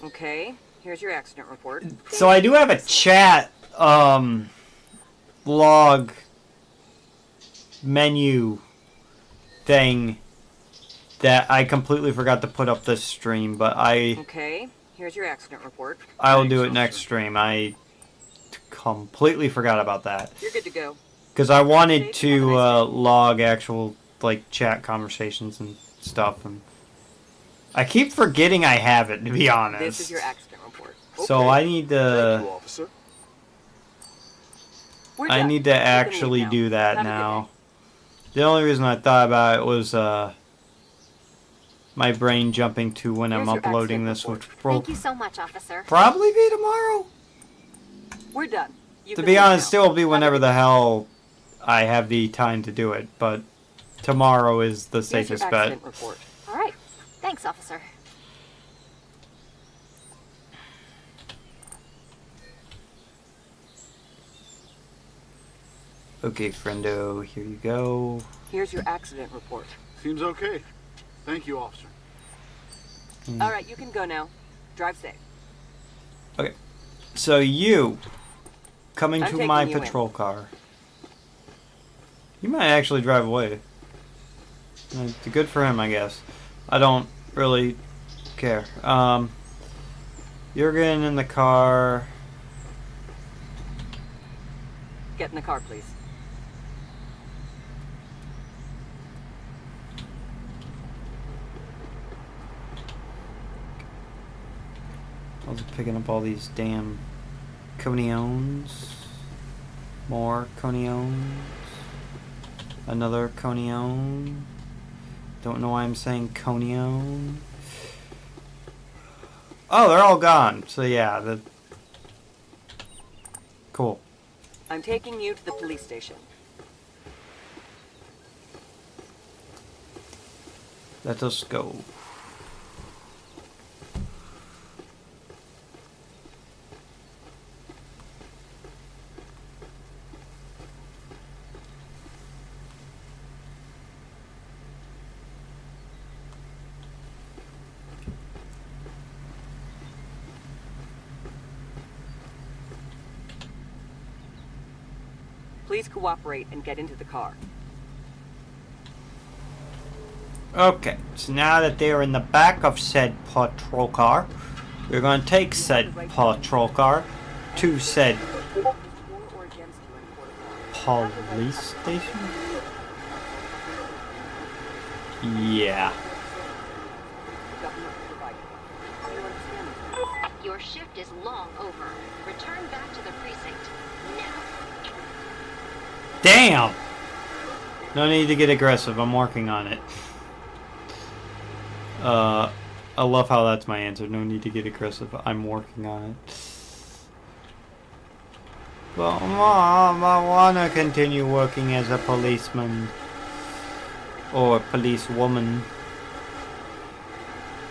S3: Okay, here's your accident report.
S2: So I do have a chat, log menu thing that I completely forgot to put up this stream, but
S3: Okay, here's your accident report.
S2: I'll do it next stream. I completely forgot about that.
S3: You're good to go.
S2: Because I wanted to log actual like chat conversations and stuff, and I keep forgetting I have it, to be honest.
S3: This is your accident report.
S2: So
S5: Okay.
S2: I need
S5: Thank you,
S2: to
S5: officer.
S3: We're
S2: I
S3: done.
S2: need to
S3: You can leave
S2: actually
S3: now.
S2: do that
S3: Have a good
S2: now.
S3: day.
S2: The only reason I thought about it was my brain jumping to when I'm
S3: Here's your
S2: uploading
S3: accident
S2: this,
S3: report.
S2: which will
S7: Thank you so much, officer.
S2: probably be tomorrow.
S3: We're done. You
S2: To
S3: can
S2: be
S3: leave
S2: honest,
S3: now.
S2: still will be
S3: Have a
S2: whenever
S3: good
S2: the
S3: day.
S2: hell I have the time to do it, but tomorrow is the
S3: Here's your
S2: safest bet.
S3: accident report.
S7: All right. Thanks, officer.
S2: Okay, friendo, here you go.
S3: Here's your accident report.
S5: Seems okay. Thank you, officer.
S2: Hmm.
S3: All right, you can go now. Drive safe.
S2: Okay, so you coming
S3: I'm
S2: to my
S3: taking you in.
S2: patrol car. You might actually drive away. Good for him, I guess. I don't really care. You're getting in the car.
S3: Get in the car, please.
S2: I was picking up all these damn Coniones. More Coniones. Another Conione. Don't know why I'm saying Conione. Oh, they're all gone. So yeah, cool.
S3: I'm taking you to the police station.
S2: Let us go.
S3: Please cooperate and get into the car.
S2: Okay, so now that they are in the back of said patrol car, we're going to take said patrol car to said
S3: For or against you in court of law.
S2: police station? Yeah.
S3: The government will provide it. Do you understand this?
S7: Your shift is long over. Return back to the precinct now.
S2: Damn! No need to get aggressive, I'm working on it. I love how that's my answer. No need to get aggressive. I'm working on it. But Mom, I wanna continue working as a policeman. Or a policewoman.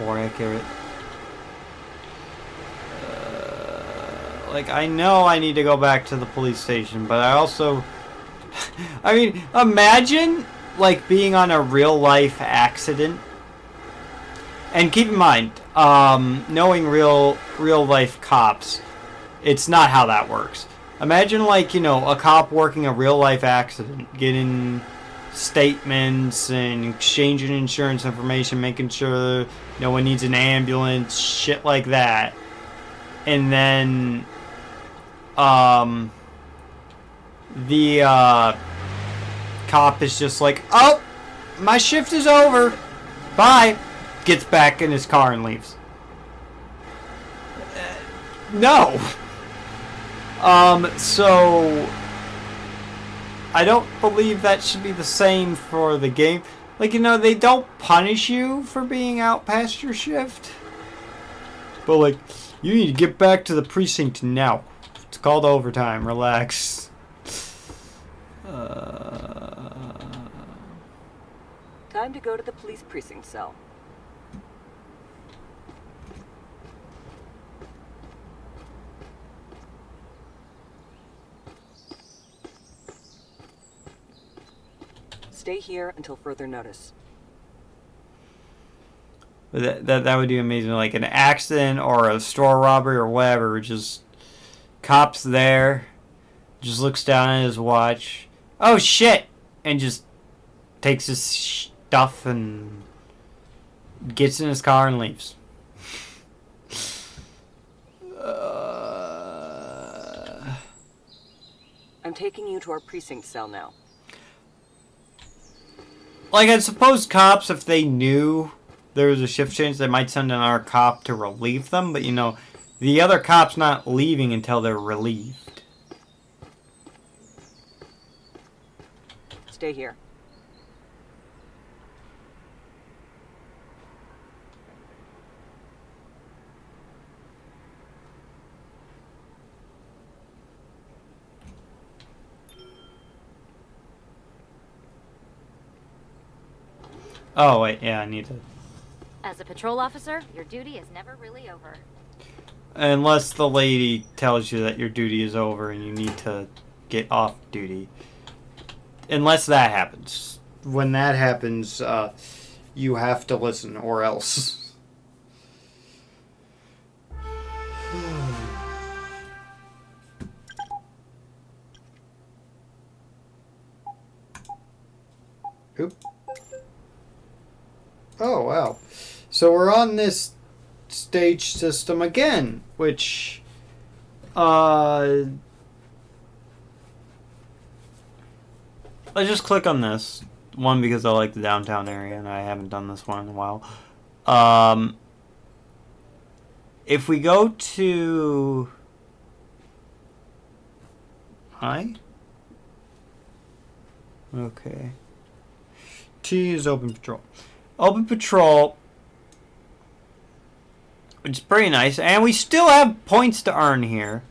S2: More accurate. Like, I know I need to go back to the police station, but I also... I mean, imagine, like, being on a real-life accident. And keep in mind, knowing real-life cops, it's not how that works. Imagine, like, you know, a cop working a real-life accident, getting statements and exchanging insurance information, making sure no one needs an ambulance, shit like that. And then, the, cop is just like, oh, my shift is over. Bye. Gets back in his car and leaves. No. So I don't believe that should be the same for the game. Like, you know, they don't punish you for being out past your shift. But, like, you need to get back to the precinct now. It's called overtime. Relax.
S3: Time to go to the police precinct cell. Stay here until further notice.
S2: That would be amazing. Like an accident or a store robbery or whatever. Just cops there. Just looks down at his watch. Oh shit! And just takes his stuff and gets in his car and leaves.
S3: I'm taking you to our precinct cell now.
S2: Like, I suppose cops, if they knew there was a shift change, they might send another cop to relieve them. But, you know, the other cop's not leaving until they're relieved.
S3: Stay here.
S2: Oh, wait, yeah, I need to...
S7: As a patrol officer, your duty is never really over.
S2: Unless the lady tells you that your duty is over and you need to get off duty. Unless that happens. When that happens, you have to listen or else. Oop. Oh, wow. So we're on this stage system again, which, let's just click on this. One, because I like the downtown area, and I haven't done this one in a while. If we go to... Hi? Okay. T is open patrol. Open patrol, which is pretty nice, and we still have points to earn here.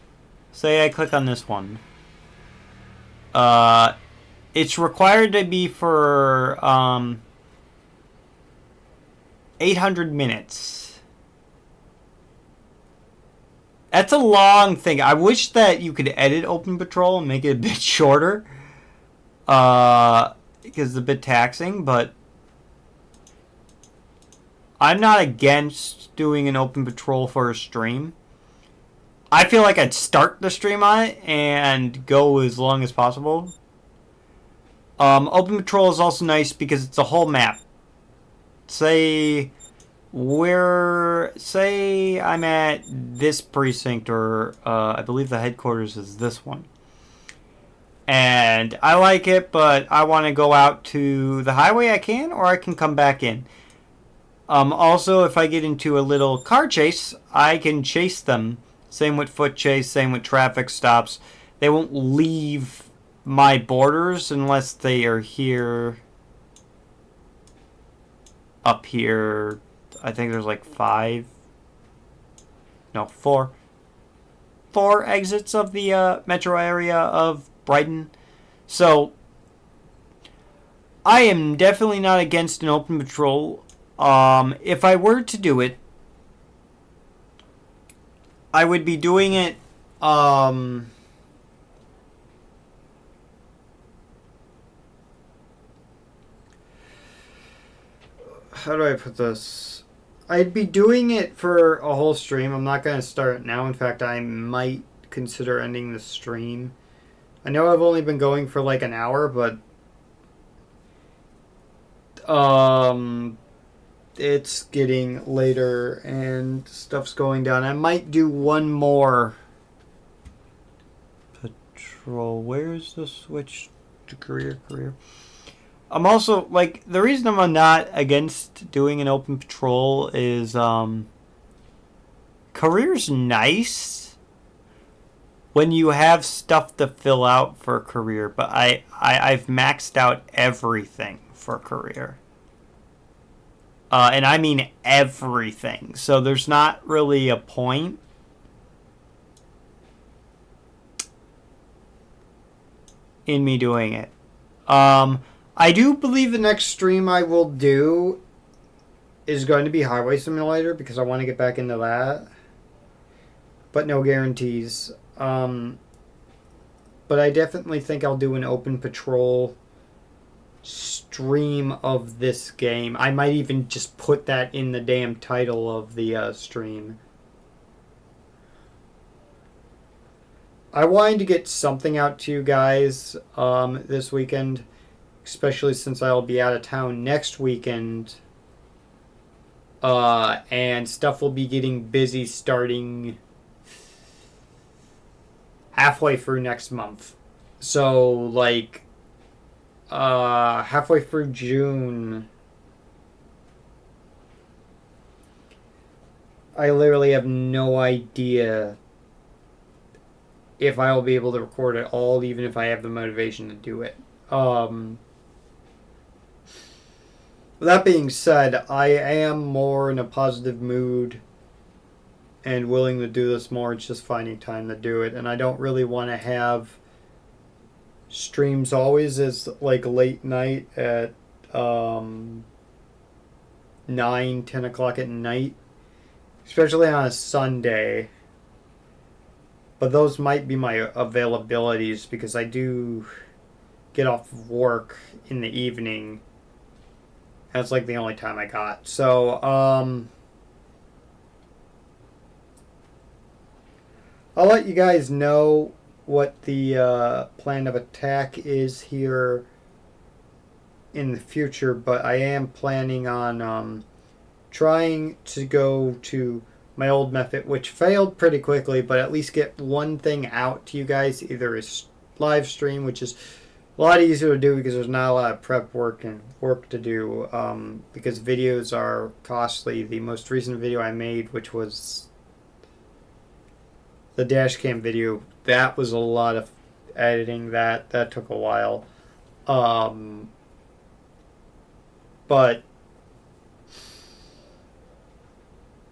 S2: Say I click on this one. It's required to be for 800 minutes. That's a long thing. I wish that you could edit Open Patrol and make it a bit shorter. Because it's a bit taxing, but I'm not against doing an Open Patrol for a stream. I feel like I'd start the stream on it and go as long as possible. Open Patrol is also nice because it's a whole map. Say I'm at this precinct, or I believe the headquarters is this one. And I like it, but I want to go out to the highway, I can, or I can come back in. Also, if I get into a little car chase, I can chase them. Same with foot chase, same with traffic stops. They won't leave my borders unless they are here. Up here, I think there's like 4 exits of the metro area of Brighton. So I am definitely not against an Open Patrol. If I were to do it, I would be doing it how do I put this? I'd be doing it for a whole stream. I'm not going to start it now. In fact, I might consider ending the stream. I know I've only been going for like an hour, but it's getting later and stuff's going down. I might do one more patrol. Where's the switch to career? I'm also, like, the reason I'm not against doing an Open Patrol is, career's nice when you have stuff to fill out for career, but I've maxed out everything for career. And I mean everything. So there's not really a point. In me doing it. I do believe the next stream I will do is going to be Highway Simulator because I want to get back into that. But no guarantees. But I definitely think I'll do an Open Patrol stream of this game. I might even just put that in the damn title of the stream. I wanted to get something out to you guys this weekend, especially since I'll be out of town next weekend. And stuff will be getting busy starting halfway through next month. So, like, halfway through June, I literally have no idea if I will be able to record it all, even if I have the motivation to do it. That being said, I am more in a positive mood and willing to do this more. It's just finding time to do it. And I don't really want to have streams always as like late night at 9, 10 o'clock at night. Especially on a Sunday. But those might be my availabilities because I do get off of work in the evening. That's like the only time I got. So, I'll let you guys know what the plan of attack is here in the future, but I am planning on trying to go to my old method, which failed pretty quickly, but at least get one thing out to you guys, either a live stream, which is a lot easier to do because there's not a lot of prep work and work to do, because videos are costly. The most recent video I made, which was the dash cam video, that was a lot of editing. That took a while. But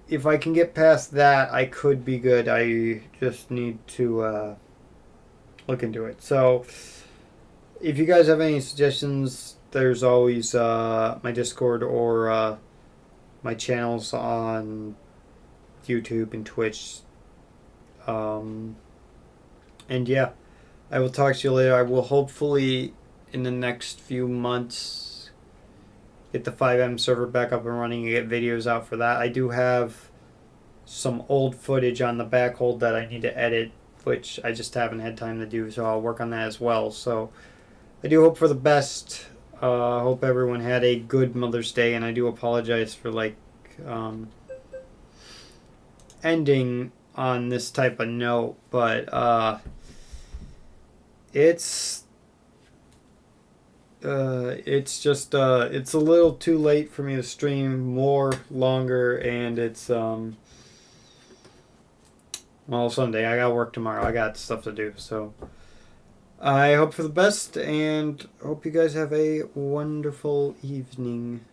S2: if I can get past that, I could be good. I just need to look into it. So if you guys have any suggestions, there's always my Discord or my channels on YouTube and Twitch. And yeah, I will talk to you later. I will hopefully in the next few months get the 5M server back up and running and get videos out for that. I do have some old footage on the backhold that I need to edit, which I just haven't had time to do, so I'll work on that as well. So I do hope for the best. Hope everyone had a good Mother's Day, and I do apologize for ending on this type of note, but it's just it's a little too late for me to stream more longer, and it's well, Sunday. I got work tomorrow. I got stuff to do, so I hope for the best, and hope you guys have a wonderful evening.